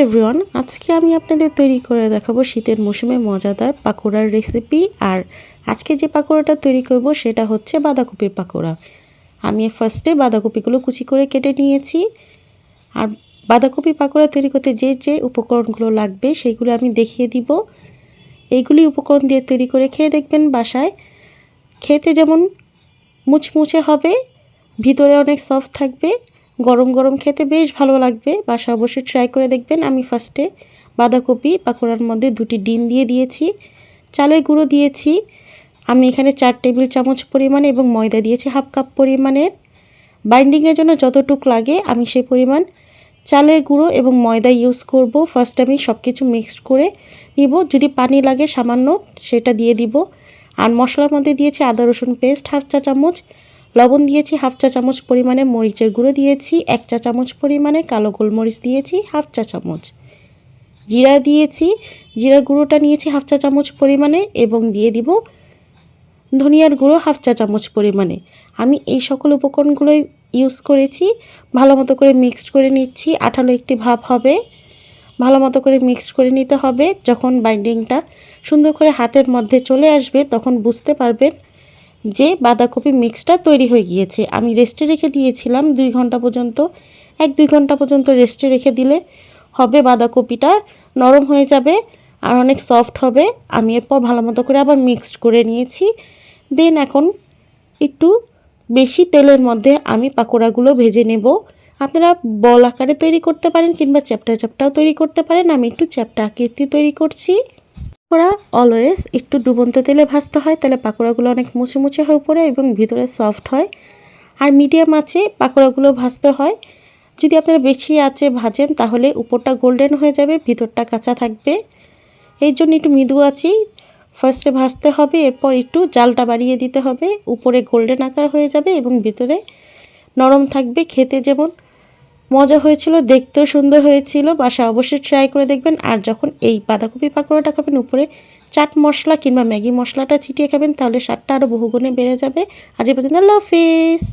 Everyone, আজকে আমি আপনাদের তৈরি করে দেখাবো শীতের মৌসুমে মজাদার পাকোড়ার রেসিপি। আর আজকে যে পাকোড়াটা তৈরি করব সেটা হচ্ছে বাঁধাকপির পাকোড়া। আমি ফার্স্টে বাঁধাকপিগুলো কুচি করে কেটে নিয়েছি। আর বাঁধাকপি পাকোড়া তৈরি করতে যে যে উপকরণগুলো লাগবে সেগুলো আমি দেখিয়ে দিব। এইগুলি উপকরণ দিয়ে তৈরি করে খেয়ে দেখবেন বাসায়। খেতে যেমন মুচমুচে হবে, ভিতরে অনেক সফট থাকবে, গরম গরম খেতে বেশ ভালো লাগবে। বাসা অবশ্যই ট্রাই করে দেখবেন। আমি ফার্স্টে বাঁধাকপি পাকোড়ার মধ্যে 2টি ডিম দিয়ে দিয়েছি, চালের গুঁড়ো দিয়েছি আমি এখানে 4 টেবিল চামচ পরিমাণে এবং ময়দা দিয়েছি হাফ কাপ পরিমাণের। বাইন্ডিংয়ের জন্য যতটুক লাগে আমি সেই পরিমাণ চালের গুঁড়ো এবং ময়দা ইউজ করব। ফার্স্ট আমি সব কিছু মিক্সড করে নিব, যদি পানি লাগে সামান্য সেটা দিয়ে দিব। আর মশলার মধ্যে দিয়েছি আদা রসুন পেস্ট হাফ চা চামচ, লবণ দিয়েছি হাফ চা চামচ পরিমাণে, মরিচের গুঁড়ো দিয়েছি 1 চা চামচ পরিমাণে, কালো গোলমরিচ দিয়েছি হাফ চা চামচ, জিরা দিয়েছি, জিরার গুঁড়োটা নিয়েছি হাফ চা চামচ পরিমাণে এবং দিয়ে দিব ধনিয়ার গুঁড়ো হাফ চা চামচ পরিমাণে। আমি এই সকল উপকরণগুলোই ইউজ করেছি। ভালো মতো করে মিক্সড করে নিচ্ছি, আঠালো একটি ভাব হবে। ভালো মতো করে মিক্সড করে নিতে হবে। যখন বাইন্ডিংটা সুন্দর করে হাতের মধ্যে চলে আসবে তখন বুঝতে পারবেন যে বাঁধাকপি মিক্সটা তৈরি হয়ে গিয়েছে। আমি রেস্টে রেখে দিয়েছিলাম 2 ঘন্টা পর্যন্ত। 1-2 ঘন্টা পর্যন্ত রেস্টে রেখে দিলে হবে বাঁধাকপিটা নরম হয়ে যাবে আর অনেক সফট হবে। আমি এরপর ভালো মতো করে আবার মিক্সড করে নিয়েছি। দেন এখন একটু বেশি তেলের মধ্যে আমি পাকোড়াগুলো ভেজে নেব। আপনারা বল আকারে তৈরি করতে পারেন কিংবা চ্যাপ্টা চ্যাপ্টাও তৈরি করতে পারেন। আমি একটু চ্যাপ্টা আকৃতি তৈরি করছি। পাকোড়া অলওয়েজ একটু ডুবন্ত তেলে ভাজতে হয়, তাহলে পাকোড়াগুলো অনেক মুচমুচে হয়ে পড়ে এবং ভিতরে সফট হয়। আর মিডিয়াম আঁচে পাকোড়াগুলো ভাজতে হয়। যদি আপনারা বেশি আঁচে ভাজেন তাহলে উপরটা গোল্ডেন হয়ে যাবে, ভিতরটা কাঁচা থাকবে। এই জন্য একটু মৃদু আঁচেই ফার্স্টে ভাজতে হবে, এরপর একটু জালটা বাড়িয়ে দিতে হবে। উপরে গোল্ডেন আকার হয়ে যাবে এবং ভিতরে নরম থাকবে। খেতে যেমন মজা হয়েছিল, দেখতেও সুন্দর হয়েছিল। বাসায় অবশ্যই ট্রাই করে দেখবেন। আর যখন এই বাঁধাকপি পাকোড়াটা খাবেন উপরে চাট মশলা কিংবা ম্যাগি মশলাটা ছিটিয়ে খাবেন, তাহলে স্বাদটা আরও বহুগুণে বেড়ে যাবে। আজ এই পর্যন্ত, আল্লাহ হাফেজ।